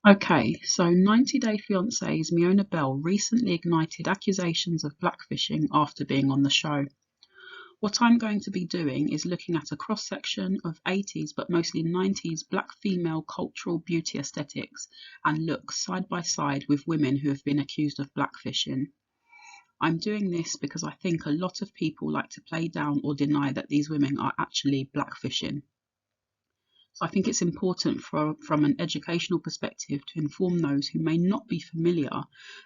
Okay, so 90 Day Fiancé's Miona Bell recently ignited accusations of blackfishing after being on the show. What I'm going to be doing is looking at a cross-section of 80s but mostly 90s black female cultural beauty aesthetics and looks side by side with women who have been accused of blackfishing. I'm doing this because I think a lot of people like to play down or deny that these women are actually blackfishing. So I think it's important from an educational perspective to inform those who may not be familiar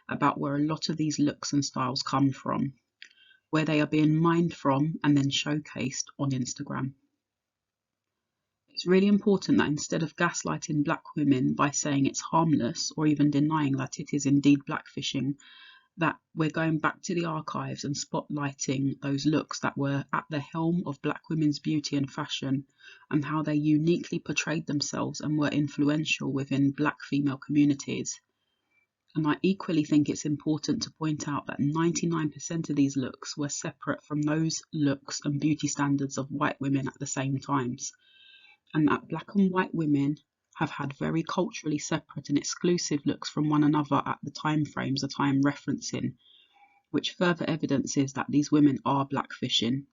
about where a lot of these looks and styles come from, where they are being mined from and then showcased on Instagram. It's really important that instead of gaslighting black women by saying it's harmless or even denying that it is indeed blackfishing, that we're going back to the archives and spotlighting those looks that were at the helm of black women's beauty and fashion and how they uniquely portrayed themselves and were influential within black female communities. And I equally think it's important to point out that 99% of these looks were separate from those looks and beauty standards of white women at the same times, and that black and white women have had very culturally separate and exclusive looks from one another at the time frames that I am referencing, which further evidences that these women are blackfishing.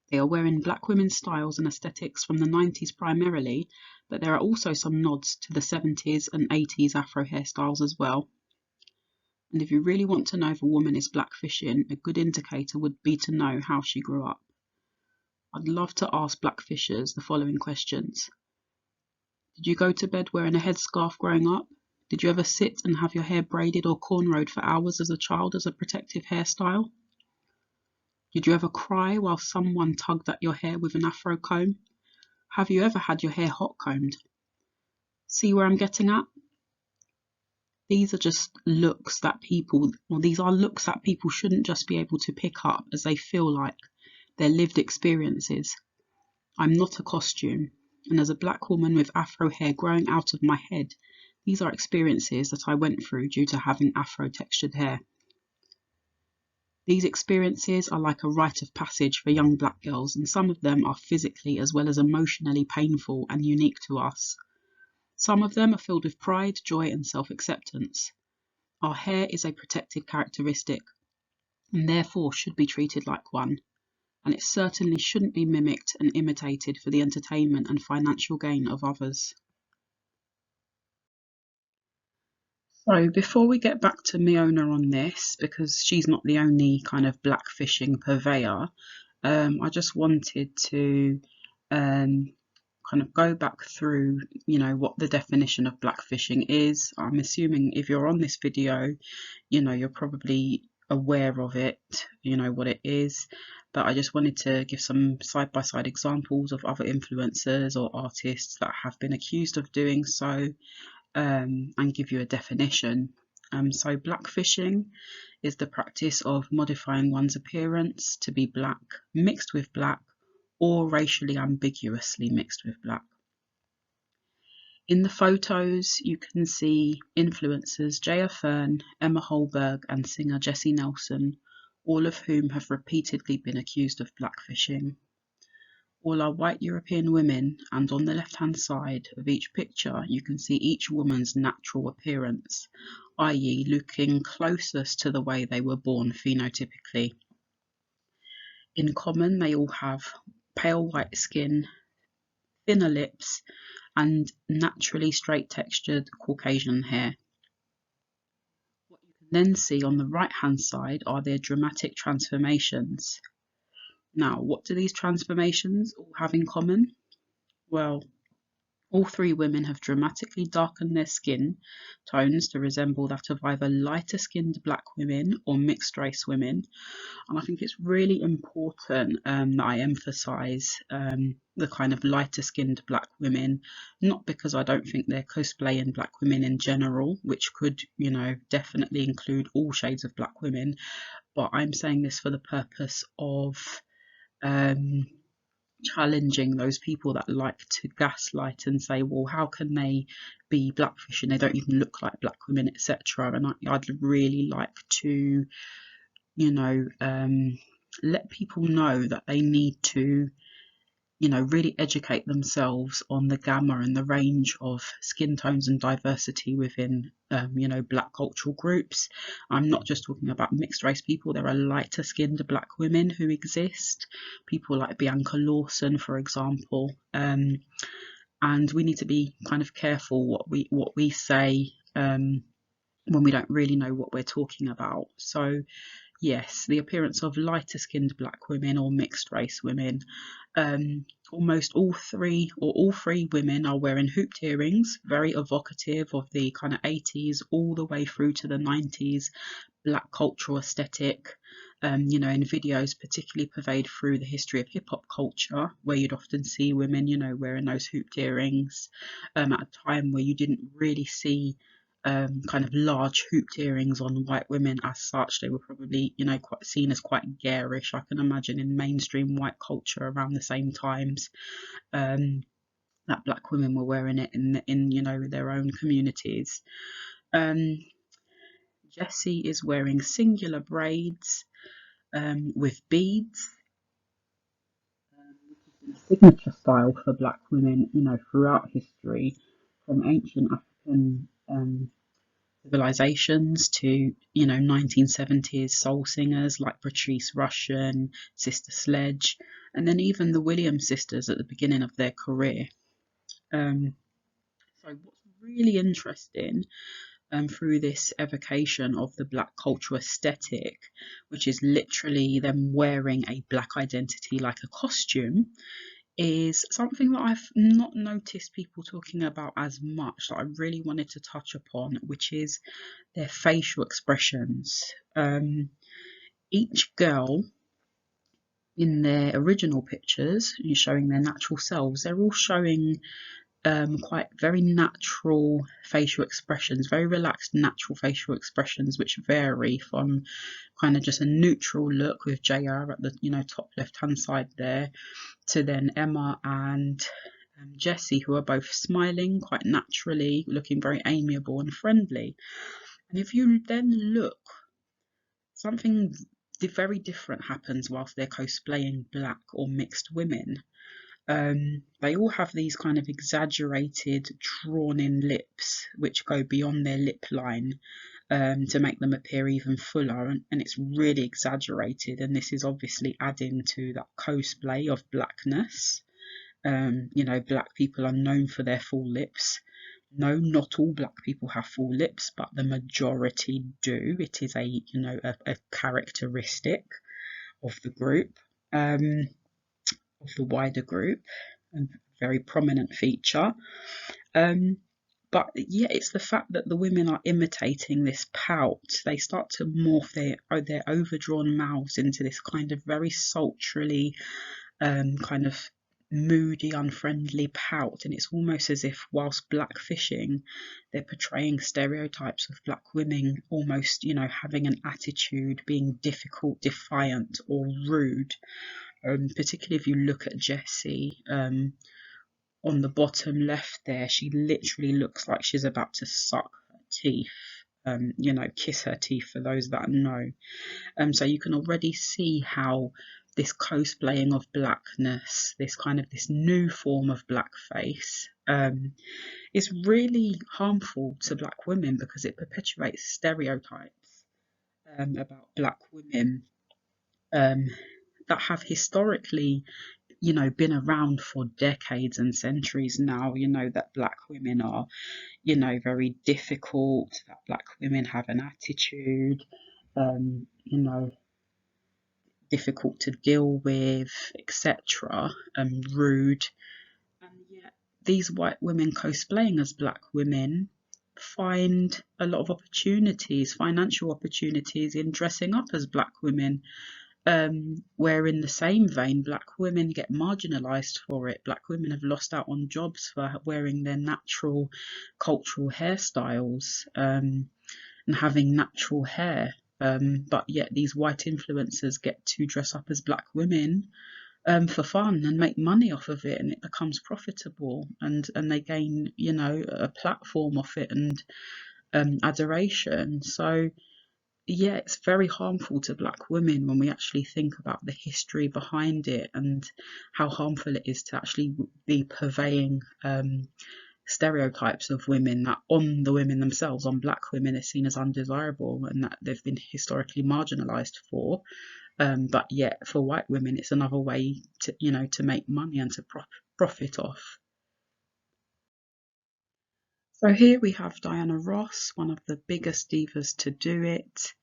They are wearing black women's styles and aesthetics from the 90s primarily, but there are also some nods to the 70s and 80s Afro hairstyles as well. And if you really want to know if a woman is blackfishing, a good indicator would be to know how she grew up. I'd love to ask blackfishers the following questions. Did you go to bed wearing a headscarf growing up? Did you ever sit and have your hair braided or cornrowed for hours as a child as a protective hairstyle? Did you ever cry while someone tugged at your hair with an afro comb? Have you ever had your hair hot combed? See where I'm getting at? These are just looks that people, or these are looks that people shouldn't just be able to pick up as they feel like they're lived experiences. I'm not a costume. And as a black woman with afro hair growing out of my head, these are experiences that I went through due to having afro textured hair. These experiences are like a rite of passage for young black girls, and some of them are physically as well as emotionally painful and unique to us. Some of them are filled with pride, joy, and self-acceptance. Our hair is a protected characteristic, and therefore should be treated like one. And it certainly shouldn't be mimicked and imitated for the entertainment and financial gain of others. So before we get back to Miona on this, because she's not the only kind of blackfishing purveyor, I just wanted to kind of go back through, what the definition of blackfishing is. I'm assuming if you're on this video, you're probably aware of it, what it is, but I just wanted to give some side-by-side examples of other influencers or artists that have been accused of doing so, and give you a definition. So blackfishing is the practice of modifying one's appearance to be black, mixed with black, or racially ambiguously mixed with black. In the photos, you can see influencers Jaya Fern, Emma Holberg, and singer Jesynelson, all of whom have repeatedly been accused of blackfishing. All are white European women, and on the left-hand side of each picture, you can see each woman's natural appearance, i.e. looking closest to the way they were born phenotypically. In common, they all have pale white skin, thinner lips, and naturally straight textured Caucasian hair. What you can then see on the right hand side are their dramatic transformations. Now, what do these transformations all have in common? Well, all three women have dramatically darkened their skin tones to resemble that of either lighter skinned black women or mixed race women. And I think it's really important that I emphasize the kind of lighter skinned black women, not because I don't think they're cosplaying black women in general, which could, definitely include all shades of black women, but I'm saying this for the purpose of challenging those people that like to gaslight and say, well, how can they be blackfishing? They don't even look like black women, etc. And I'd really like to, let people know that they need to, you know, really educate themselves on the gamma and the range of skin tones and diversity within, you know, black cultural groups. I'm not just talking about mixed race people. There are lighter skinned black women who exist, people like Bianca Lawson, for example. And we need to be kind of careful what we say when we don't really know what we're talking about. So yes, the appearance of lighter skinned black women or mixed race women. Almost all three women are wearing hooped earrings, very evocative of the kind of 80s all the way through to the 90s black cultural aesthetic. You know, in videos particularly pervade through the history of hip hop culture, where you'd often see women, you know, wearing those hooped earrings at a time where you didn't really see kind of large hooped earrings on white women as such. They were probably, you know, quite seen as quite garish, I can imagine, in mainstream white culture around the same times that black women were wearing it in you know, their own communities. Jessie is wearing singular braids with beads, which has been a signature style for black women, you know, throughout history, from ancient African civilizations to, you know, 1970s soul singers like Patrice Rushen, Sister Sledge, and then even the Williams sisters at the beginning of their career. So what's really interesting through this evocation of the black cultural aesthetic, which is literally them wearing a black identity like a costume, is something that I've not noticed people talking about as much, that I really wanted to touch upon, which is their facial expressions. Each girl in their original pictures, showing their natural selves, they're all showing quite very natural facial expressions, very relaxed natural facial expressions, which vary from kind of just a neutral look with JR at the, you know, top left hand side there, to then Emma and Jessie, who are both smiling quite naturally, looking very amiable and friendly. And if you then look, something very different happens whilst they're cosplaying black or mixed women. They all have these kind of exaggerated, drawn-in lips, which go beyond their lip line to make them appear even fuller, and it's really exaggerated. And this is obviously adding to that cosplay of blackness. You know, black people are known for their full lips. No, not all black people have full lips, but the majority do. It is a, you know, a characteristic of the group. Of the wider group, a very prominent feature. But yeah, it's the fact that the women are imitating this pout. They start to morph their overdrawn mouths into this kind of very sultrily, kind of moody, unfriendly pout, and it's almost as if whilst blackfishing, they're portraying stereotypes of black women almost, you know, having an attitude, being difficult, defiant, or rude. Particularly if you look at Jessie on the bottom left there, she literally looks like she's about to suck her teeth, you know, kiss her teeth for those that know. So you can already see how this cosplaying of blackness, this kind of this new form of blackface, is really harmful to black women because it perpetuates stereotypes about black women that have historically, you know, been around for decades and centuries now. You know, that black women are, you know, very difficult, that black women have an attitude, you know, difficult to deal with, etc., rude. And yet these white women cosplaying as black women find a lot of opportunities, financial opportunities, in dressing up as black women, where in the same vein black women get marginalized for it. Black women have lost out on jobs for wearing their natural cultural hairstyles, and having natural hair, but yet these white influencers get to dress up as black women for fun and make money off of it, and it becomes profitable, and they gain, you know, a platform off it and adoration. So yeah, it's very harmful to black women when we actually think about the history behind it and how harmful it is to actually be purveying stereotypes of women that on the women themselves, on black women, are seen as undesirable and that they've been historically marginalized for. But yet for white women, it's another way to, to make money and to profit off. So here we have Diana Ross, one of the biggest divas to do it.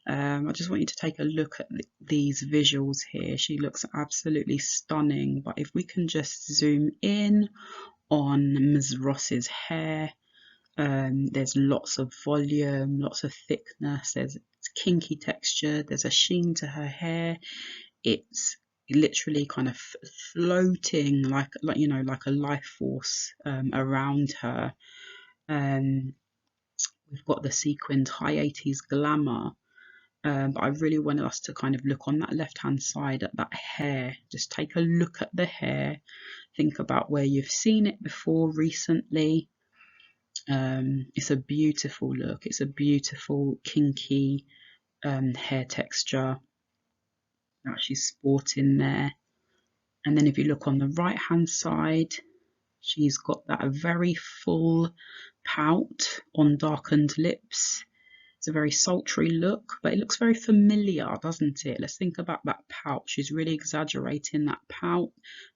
I just want you to take a look at these visuals here. She looks absolutely stunning, but if we can just zoom in on Ms. Ross's hair, there's lots of volume, lots of thickness, there's kinky texture, there's a sheen to her hair. It's literally kind of floating like like a life force around her. We've got the sequined high 80s glamour. But I really wanted us to kind of look on that left hand side at that hair. Just take a look at the hair. Think about where you've seen it before recently. It's a beautiful look. It's a beautiful kinky hair texture that she's sporting there. And then if you look on the right hand side, she's got that very full pout on darkened lips. It's a very sultry look, but it looks very familiar, doesn't it? Let's think about that pout. She's really exaggerating that pout.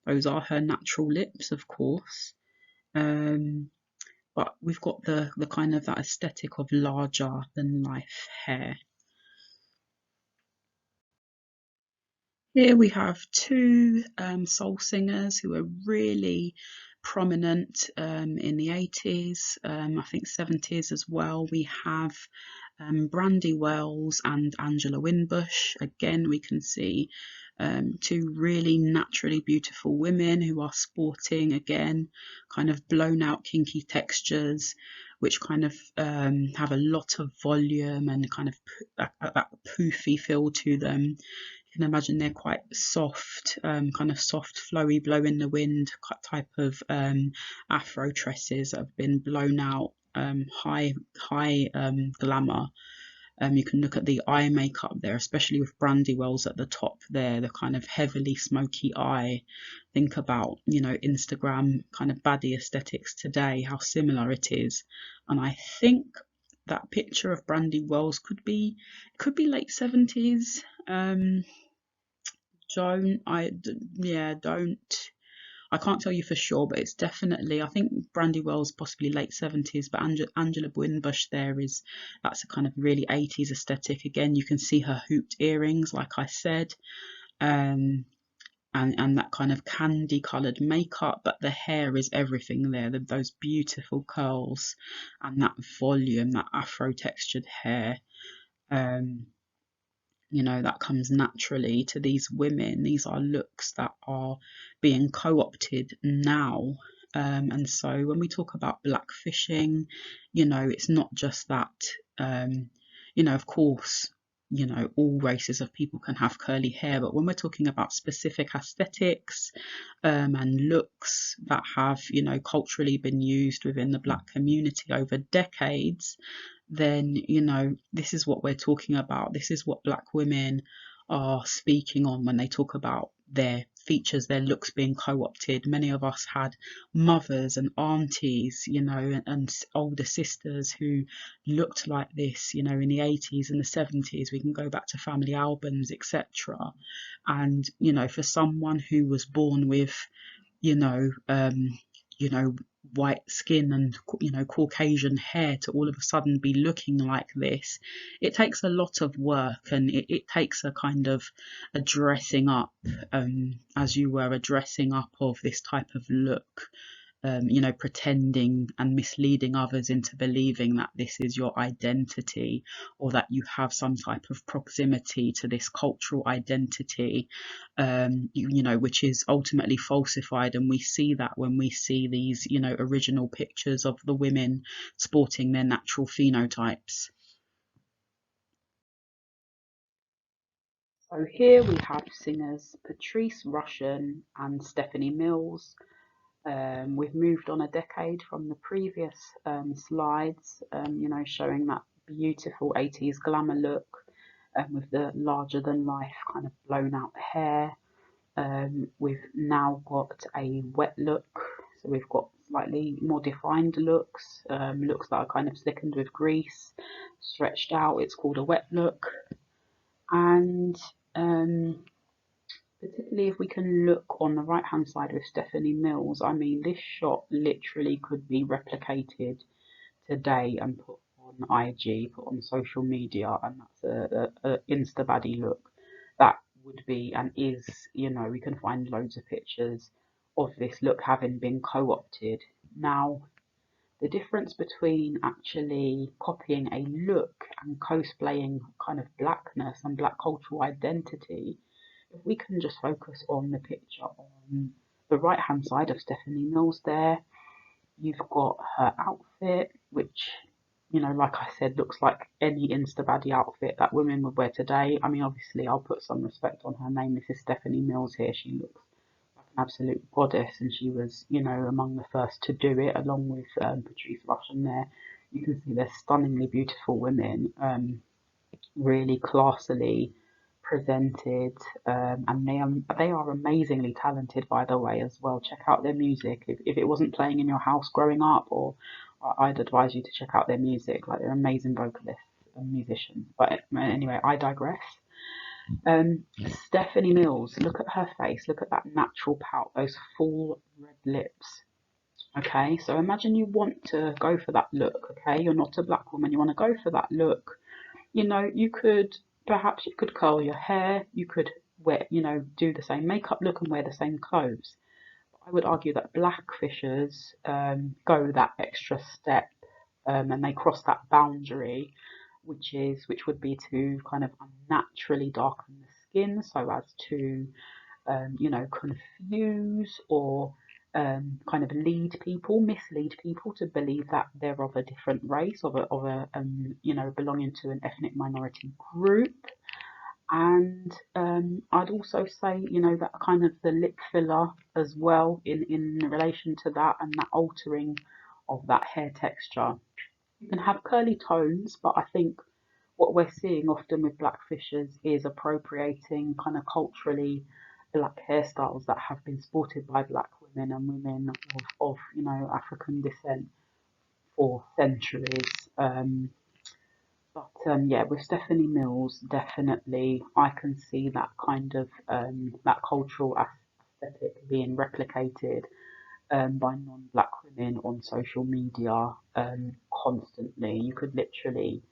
Those are her natural lips, of course. But we've got the kind of that aesthetic of larger than life hair. Here we have two soul singers who are really prominent in the 80s, I think 70s as well. We have Brandy Wells and Angela Winbush. Again, we can see two really naturally beautiful women who are sporting, again, kind of blown out kinky textures, which kind of have a lot of volume and kind of that poofy feel to them. You can imagine they're quite soft, kind of soft, flowy, blow in the wind type of afro tresses that have been blown out, high glamour. You can look at the eye makeup there, especially with Brandy Wells at the top there, the kind of heavily smoky eye. Think about, Instagram kind of baddie aesthetics today, how similar it is. And I think that picture of Brandy Wells could be late 70s. Don't I can't tell you for sure, but it's definitely, I think Brandy Wells possibly late 70s, but Angela Winbush that's a kind of really 80s aesthetic. Again, you can see her hooped earrings, like I said, and that kind of candy coloured makeup, but the hair is everything there, those beautiful curls and that volume, that afro textured hair. That comes naturally to these women. These are looks that are being co-opted now. And so when we talk about blackfishing, it's not just that, of course, all races of people can have curly hair, but when we're talking about specific aesthetics and looks that have, culturally been used within the black community over decades, then this is what we're talking about. This is what black women are speaking on when they talk about their features, their looks being co-opted. Many of us had mothers and aunties, and older sisters who looked like this, in the 80s and the 70s. We can go back to family albums, etc. And for someone who was born with you know, um, white skin and Caucasian hair to all of a sudden be looking like this, it takes a lot of work, and it takes a kind of a dressing up, as you were, a dressing up of this type of look. Pretending and misleading others into believing that this is your identity, or that you have some type of proximity to this cultural identity, which is ultimately falsified. And we see that when we see these, original pictures of the women sporting their natural phenotypes. So here we have singers Patrice Rushen and Stephanie Mills. We've moved on a decade from the previous slides, showing that beautiful 80s glamour look, with the larger than life kind of blown out hair. We've now got a wet look, so we've got slightly more defined looks, looks that are kind of slickened with grease, stretched out. It's called a wet look. And particularly if we can look on the right hand side with Stephanie Mills, I mean, this shot literally could be replicated today and put on IG, put on social media, and that's a insta baddie look. That would be and is, you know, we can find loads of pictures of this look having been co-opted. Now, the difference between actually copying a look and cosplaying kind of blackness and black cultural identity, if we can just focus on the picture on the right hand side of Stephanie Mills there, you've got her outfit, which, you know, like I said, looks like any Insta baddie outfit that women would wear today. I mean, obviously, I'll put some respect on her name. This is Stephanie Mills here. She looks like an absolute goddess, and she was, you know, among the first to do it, along with Patrice Rushen there. You can see they're stunningly beautiful women, really classily presented, and they are amazingly talented, by the way, as well. Check out their music if it wasn't playing in your house growing up, or I'd advise you to check out their music. Like, they're amazing vocalists and musicians. But anyway, I digress. Stephanie Mills, look at her face, look at that natural pout, those full red lips. Okay, so imagine you want to go for that look. Okay, you're not a black woman, you want to go for that look. You know, you could perhaps you could curl your hair, you could wear, you know, do the same makeup look and wear the same clothes. I would argue that blackfishers go that extra step, and they cross that boundary, which would be to kind of unnaturally darken the skin so as to you know, confuse or kind of mislead people to believe that they're of a different race, of a you know, belonging to an ethnic minority group. And I'd also say, you know, that kind of the lip filler as well in relation to that, and that altering of that hair texture. You can have curly tones, but I think what we're seeing often with blackfishers is appropriating kind of culturally black hairstyles that have been sported by black women and women of you know, African descent for centuries. But yeah, with Stephanie Mills, definitely I can see that kind of that cultural aesthetic being replicated by non-black women on social media constantly. You could literally,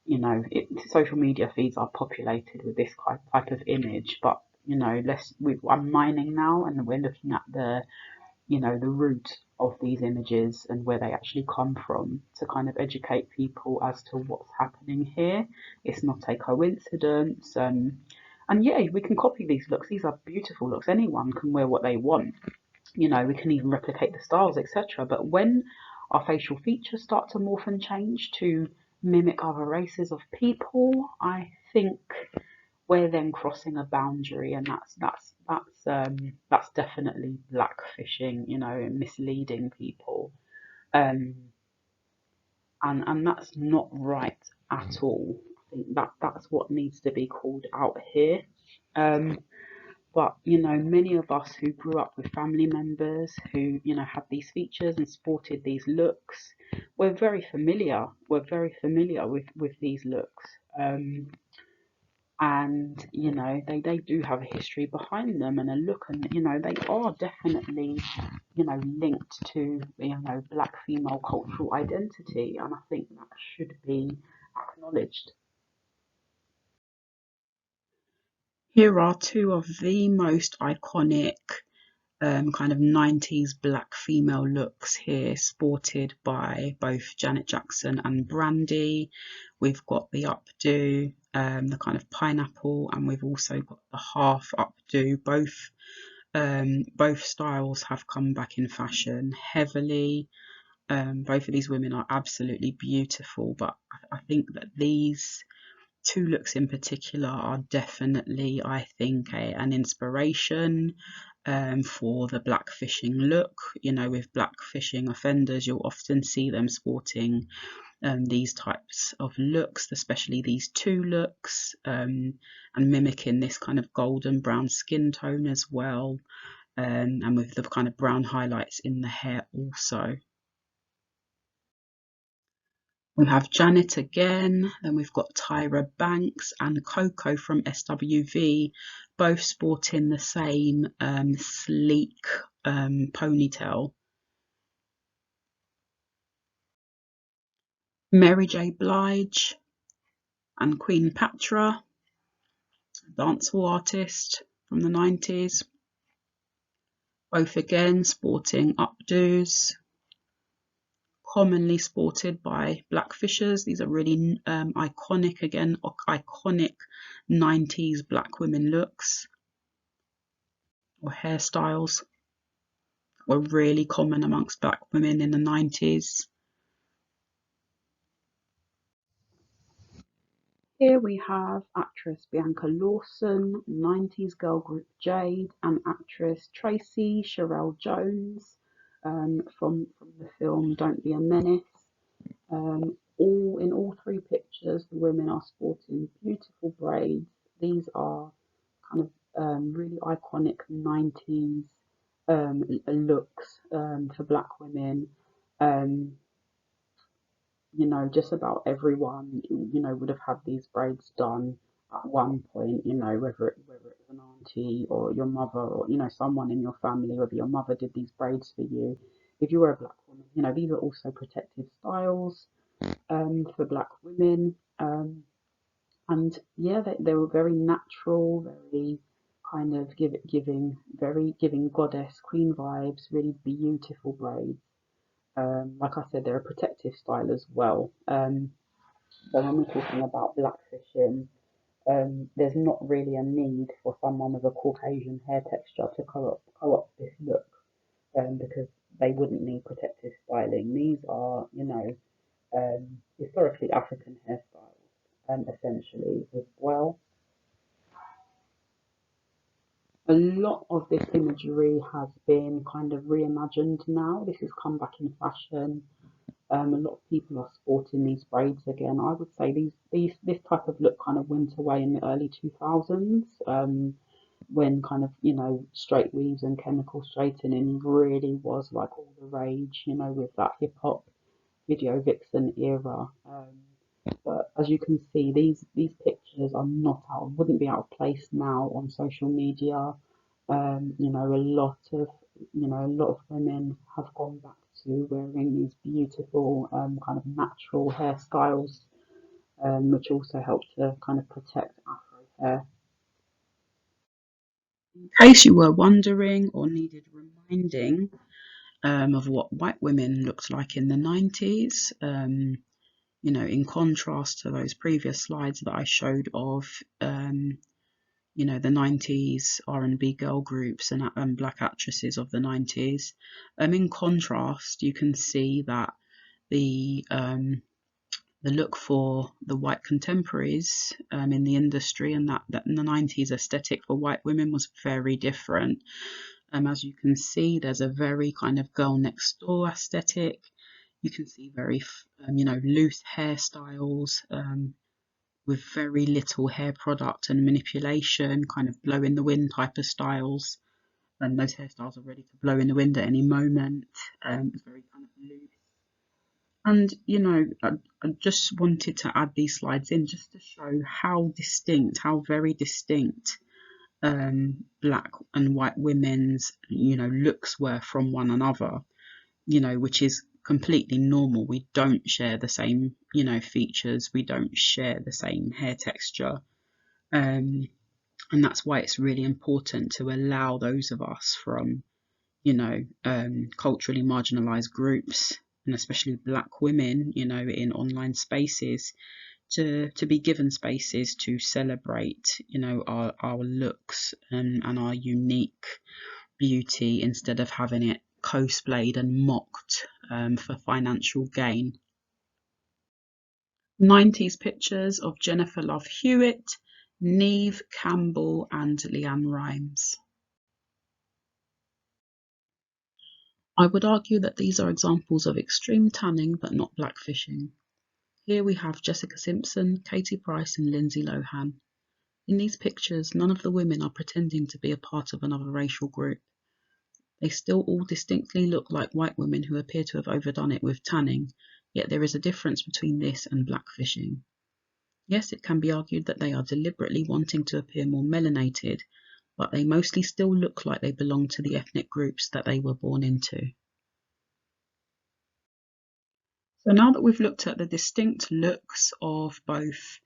you know, social media feeds are populated with this type of image, but you know, I'm mining now, and we're looking at the, you know, the root of these images and where they actually come from to kind of educate people as to what's happening here. It's not a coincidence. And yeah, we can copy these looks. These are beautiful looks. Anyone can wear what they want. You know, we can even replicate the styles, etc. But when our facial features start to morph and change to mimic other races of people, I think we're then crossing a boundary, and that's definitely blackfishing, you know, and misleading people, um, and that's not right at all. I think that's what needs to be called out here. Um, but you know, many of us who grew up with family members who, you know, have these features and sported these looks, we're very familiar. We're very familiar with these looks. And you know, they do have a history behind them and a look, and you know, they are definitely, you know, linked to, you know, black female cultural identity, and I think that should be acknowledged. Here are two of the most iconic kind of 90s black female looks here, sported by both Janet Jackson and Brandy. We've got the updo, the kind of pineapple, and we've also got the half updo. Both styles have come back in fashion heavily. Both of these women are absolutely beautiful, but I think that these two looks in particular are definitely, I think, an inspiration for the blackfishing look. You know, with blackfishing offenders, you'll often see them sporting these types of looks, especially these two looks, and mimicking this kind of golden brown skin tone as well, and with the kind of brown highlights in the hair also. We have Janet again, then we've got Tyra Banks and Coco from SWV, both sporting the same sleek ponytail. Mary J. Blige and Queen Patra, dancehall artist from the 90s, both again sporting updos, commonly sported by blackfishers. These are really iconic, again, iconic 90s black women looks or hairstyles were really common amongst black women in the 90s. Here we have actress Bianca Lawson, 90s girl group Jade, and actress Tracy Sherelle Jones from the film Don't Be a Menace. In all three pictures, the women are sporting beautiful braids. These are kind of really iconic 90s looks for black women. You know, just about everyone, you know, would have had these braids done at one point, you know, whether it was an auntie or your mother or, you know, someone in your family, whether your mother did these braids for you. If you were a black woman, you know, these are also protective styles for black women. And yeah, they were very natural, very kind of giving goddess queen vibes, really beautiful braids. Like I said, they're a protective style as well. So when we're talking about blackfishing, there's not really a need for someone with a Caucasian hair texture to co-opt this look, because they wouldn't need protective styling. These are, you know, historically African hairstyles, essentially as well. A lot of this imagery has been kind of reimagined now. This has come back in fashion. A lot of people are sporting these braids again. I would say this type of look kind of went away in the early 2000s, when kind of, you know, straight weaves and chemical straightening really was like all the rage, you know, with that hip hop video vixen era. But as you can see, these pictures are not out, wouldn't be out of place now on social media. You know, a lot of women have gone back to wearing these beautiful kind of natural hairstyles, which also help to kind of protect Afro hair. In case you were wondering or needed reminding of what white women looked like in the 90s, you know, in contrast to those previous slides that I showed of, you know, the 90s R&B girl groups and black actresses of the 90s. In contrast, you can see that the look for the white contemporaries in the industry, and that in the 90s aesthetic for white women was very different. As you can see, there's a very kind of girl next door aesthetic. You can see very, you know, loose hairstyles, with very little hair product and manipulation, kind of blow in the wind type of styles. And those hairstyles are ready to blow in the wind at any moment. It's very kind of loose. And, you know, I just wanted to add these slides in just to show how distinct, how very distinct black and white women's, you know, looks were from one another, you know, which is completely normal. We don't share the same, you know, features. We don't share the same hair texture. And that's why it's really important to allow those of us from, you know, culturally marginalized groups, and especially black women, you know, in online spaces, to be given spaces to celebrate, you know, our looks and our unique beauty, instead of having it cosplayed and mocked for financial gain. 90s pictures of Jennifer Love Hewitt, Neve Campbell and Leanne Rimes. I would argue that these are examples of extreme tanning but not blackfishing. Here we have Jessica Simpson, Katie Price and Lindsay Lohan. In these pictures, none of the women are pretending to be a part of another racial group. They still all distinctly look like white women who appear to have overdone it with tanning, yet there is a difference between this and blackfishing. Yes, it can be argued that they are deliberately wanting to appear more melanated, but they mostly still look like they belong to the ethnic groups that they were born into. So now that we've looked at the distinct looks of both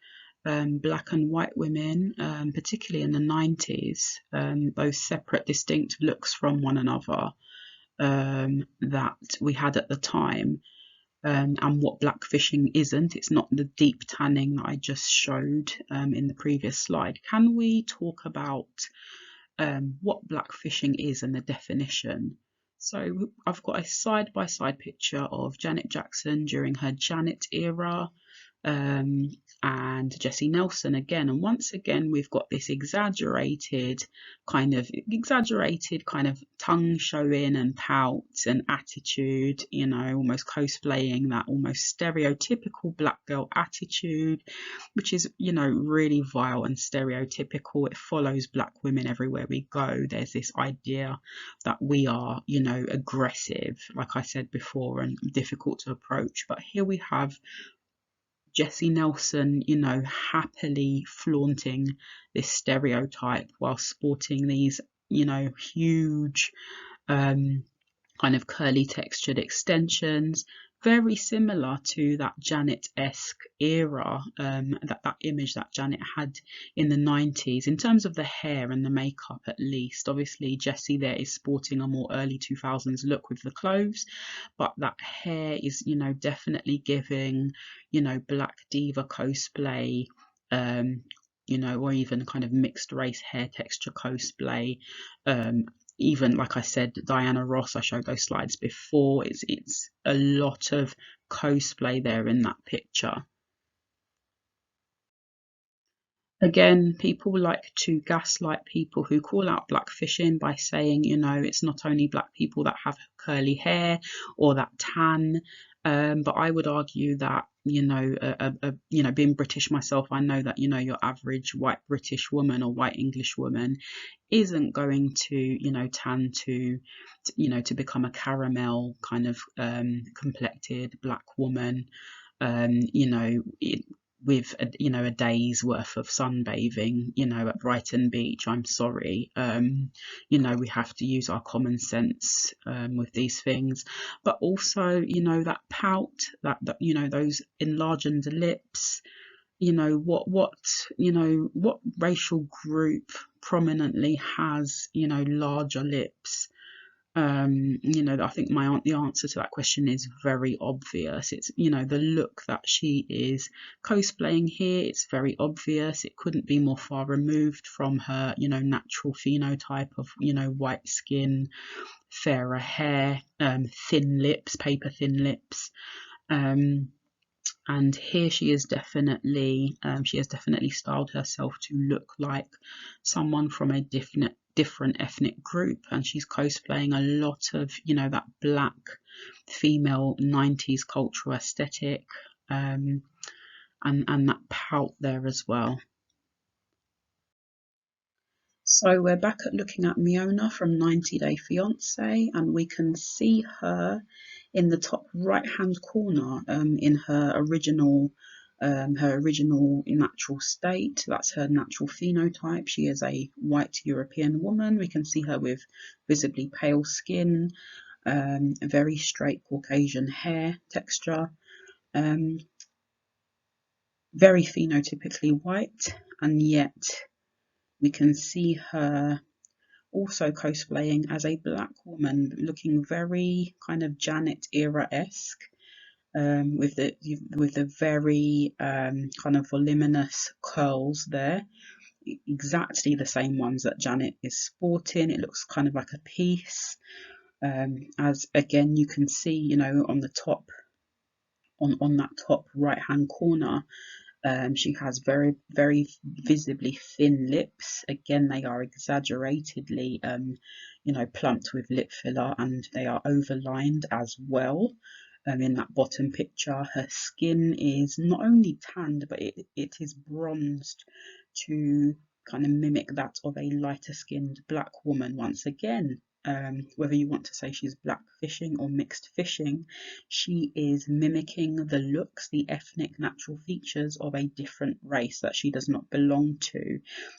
black and white women, particularly in the 90s, those separate distinct looks from one another that we had at the time, and what blackfishing isn't. It's not the deep tanning that I just showed in the previous slide. Can we talk about what blackfishing is and the definition? So I've got a side-by-side picture of Janet Jackson during her Janet era, and Jesynelson again, and once again we've got this exaggerated kind of tongue showing and pout and attitude, you know, almost cosplaying that almost stereotypical black girl attitude, which is, you know, really vile and stereotypical. It follows black women everywhere we go. There's this idea that we are, you know, aggressive, like I said before, and difficult to approach. But here we have Jesynelson, you know, happily flaunting this stereotype while sporting these, you know, huge kind of curly textured extensions, very similar to that Janet-esque era, that image that Janet had in the 90s in terms of the hair and the makeup, at least. Obviously Jessie there is sporting a more early 2000s look with the clothes, but that hair is, you know, definitely giving, you know, black diva cosplay, you know, or even kind of mixed race hair texture cosplay. Even, like I said, Diana Ross, I showed those slides before. It's a lot of cosplay there in that picture. Again, people like to gaslight people who call out blackfishing by saying, you know, it's not only black people that have curly hair or that tan, but I would argue that, you know, being British myself, I know that, you know, your average white British woman or white English woman isn't going to, you know, tan to you know, to become a caramel kind of complected black woman, you know, with you know, a day's worth of sunbathing, you know, at Brighton Beach. I'm sorry, you know, we have to use our common sense with these things. But also, you know, that pout, that you know, those enlarged lips, you know, what racial group prominently has, you know, larger lips? You know, I think the answer to that question is very obvious. It's, you know, the look that she is cosplaying here, it's very obvious. It couldn't be more far removed from her, you know, natural phenotype of, you know, white skin, fairer hair, thin lips, paper thin lips. And here she has definitely styled herself to look like someone from a different ethnic group, and she's cosplaying a lot of, you know, that black female 90s cultural aesthetic, and that pout there as well. So we're back at looking at Miona from 90 Day Fiancé, and we can see her in the top right hand corner, in her original natural state. That's her natural phenotype. She is a white European woman. We can see her with visibly pale skin, very straight Caucasian hair texture, very phenotypically white, and yet we can see her also cosplaying as a black woman, looking very kind of Janet era-esque, with the very kind of voluminous curls there, exactly the same ones that Janet is sporting. It looks kind of like a piece, as again you can see, you know, on the top, on that top right hand corner, she has very, very visibly thin lips. Again, they are exaggeratedly, you know, plumped with lip filler, and they are overlined as well. in that bottom picture. Her skin is not only tanned, but it is bronzed to kind of mimic that of a lighter skinned black woman once again. Whether you want to say she's black fishing or mixed fishing, she is mimicking the looks, the ethnic natural features of a different race that she does not belong to,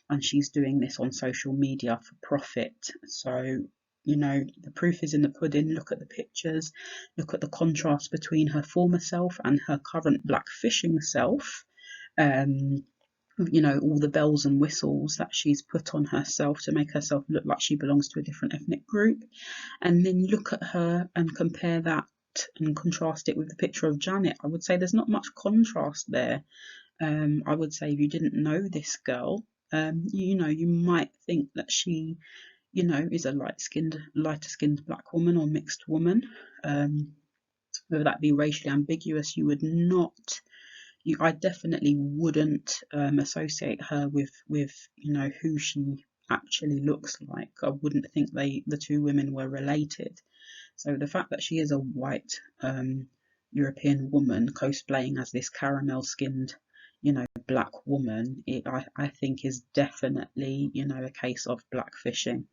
and she's doing this on social media for profit. So, you know, the proof is in the pudding. Look at the pictures, look at the contrast between her former self and her current black fishing self. You know, all the bells and whistles that she's put on herself to make herself look like she belongs to a different ethnic group. And then look at her and compare that and contrast it with the picture of Janet. I would say there's not much contrast there. I would say if you didn't know this girl, you know, you might think that she, you know, is a lighter skinned black woman or mixed woman. Whether that be racially ambiguous, you would not. I definitely wouldn't associate her with you know, who she actually looks like. I wouldn't think the two women were related. So the fact that she is a white European woman cosplaying as this caramel skinned, you know, black woman, I think is definitely, you know, a case of blackfishing.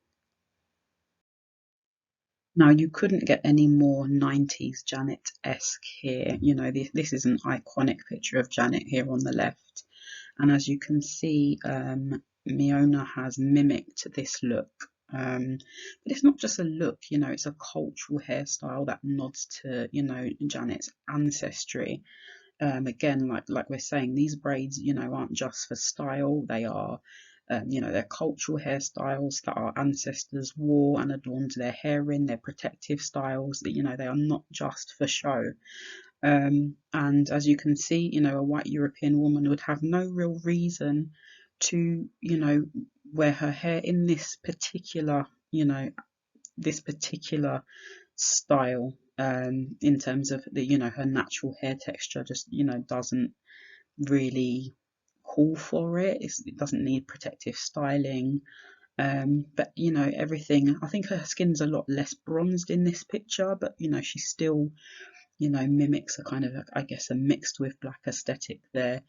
Now, you couldn't get any more 90s Janet-esque here. You know, this is an iconic picture of Janet here on the left. And as you can see, Miona has mimicked this look. But it's not just a look, you know, it's a cultural hairstyle that nods to, you know, Janet's ancestry. Again, like we're saying, these braids, you know, aren't just for style. They are, you know, they're cultural hairstyles that our ancestors wore and adorned their hair in. They're protective styles that, you know, they are not just for show. And as you can see, you know, a white European woman would have no real reason to, you know, wear her hair in this particular, you know, this particular style. In terms of the, you know, her natural hair texture just, you know, doesn't really call for it. It doesn't need protective styling. But you know, everything, I think her skin's a lot less bronzed in this picture, but you know, she still, you know, mimics a kind of, I guess, a mixed with black aesthetic there.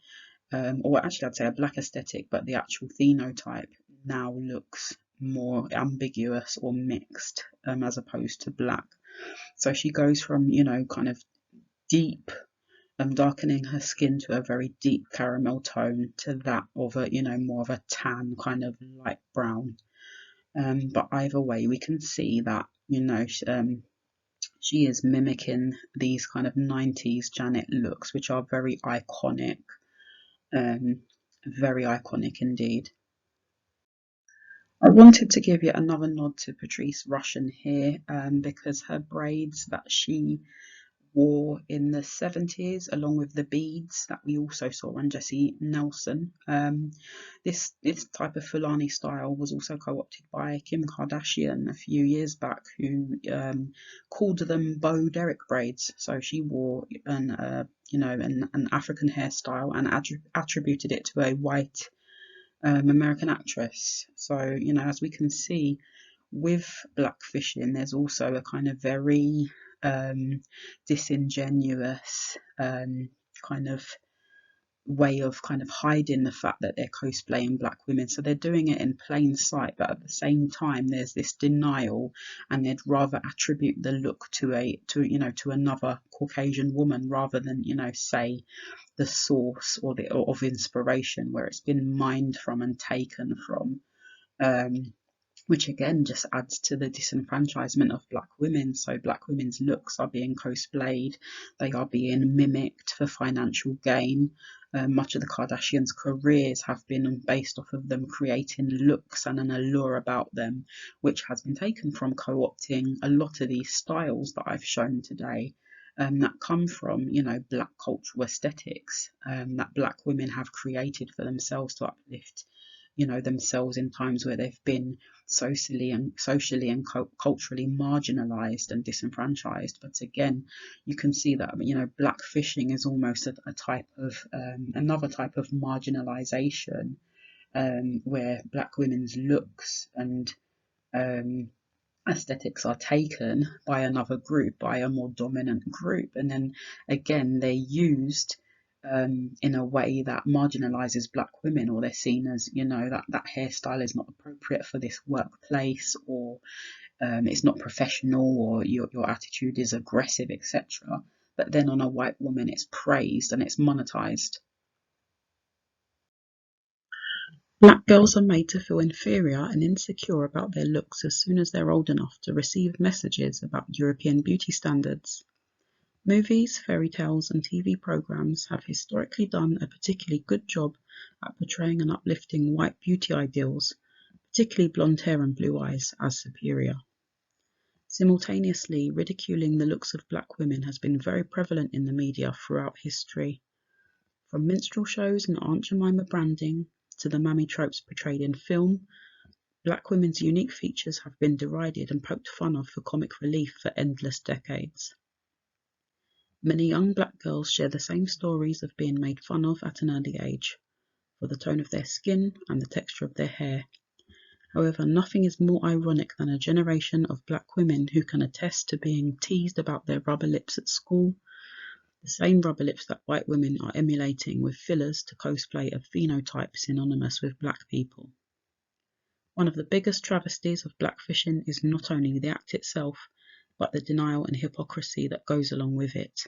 Or actually I'd say a black aesthetic, but the actual phenotype now looks more ambiguous or mixed, as opposed to black. So she goes from, you know, kind of deep, darkening her skin to a very deep caramel tone to that of a, you know, more of a tan kind of light brown. But either way, we can see that, you know, she is mimicking these kind of 90s Janet looks, which are very iconic. Very iconic indeed. I wanted to give yet another nod to Patrice Rushen here, because her braids that she wore in the 70s, along with the beads that we also saw on jesynelson. This type of Fulani style was also co-opted by Kim Kardashian a few years back, who called them Bo Derek braids. So she wore you know, an African hairstyle and attributed it to a white American actress. So, you know, as we can see with blackfishing, there's also a kind of very disingenuous kind of way of kind of hiding the fact that they're cosplaying black women. So they're doing it in plain sight, but at the same time there's this denial, and they'd rather attribute the look to you know, to another Caucasian woman rather than, you know, say the source or of inspiration where it's been mined from and taken from. Which again just adds to the disenfranchisement of black women. So black women's looks are being cosplayed, they are being mimicked for financial gain. Much of the Kardashians' careers have been based off of them creating looks and an allure about them, which has been taken from co-opting a lot of these styles that I've shown today. That come from, you know, black cultural aesthetics that black women have created for themselves to uplift, you know, themselves in times where they've been socially and culturally marginalized and disenfranchised. But again, you can see that, you know, blackfishing is almost a type of another type of marginalization, where black women's looks and aesthetics are taken by another group, by a more dominant group, and then again they're used in a way that marginalizes black women, or they're seen as, you know, that hairstyle is not appropriate for this workplace, or it's not professional, or your attitude is aggressive, etc. But then on a white woman it's praised and it's monetized. Black girls are made to feel inferior and insecure about their looks as soon as they're old enough to receive messages about European beauty standards. Movies, fairy tales, and TV programs have historically done a particularly good job at portraying and uplifting white beauty ideals, particularly blonde hair and blue eyes, as superior. Simultaneously, ridiculing the looks of black women has been very prevalent in the media throughout history. From minstrel shows and Aunt Jemima branding to the mammy tropes portrayed in film, black women's unique features have been derided and poked fun of for comic relief for endless decades. Many young black girls share the same stories of being made fun of at an early age, for the tone of their skin and the texture of their hair. However, nothing is more ironic than a generation of black women who can attest to being teased about their rubber lips at school, the same rubber lips that white women are emulating with fillers to cosplay a phenotype synonymous with black people. One of the biggest travesties of blackfishing is not only the act itself, but the denial and hypocrisy that goes along with it.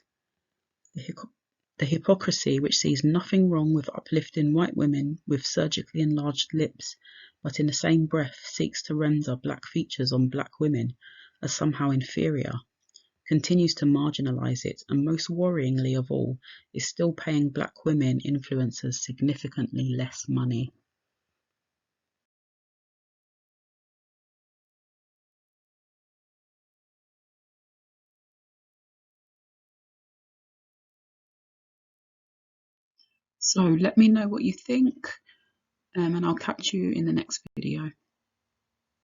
The hypocrisy which sees nothing wrong with uplifting white women with surgically enlarged lips, but in the same breath seeks to render black features on black women as somehow inferior, continues to marginalize it, and most worryingly of all, is still paying black women influencers significantly less money. So let me know what you think, and I'll catch you in the next video.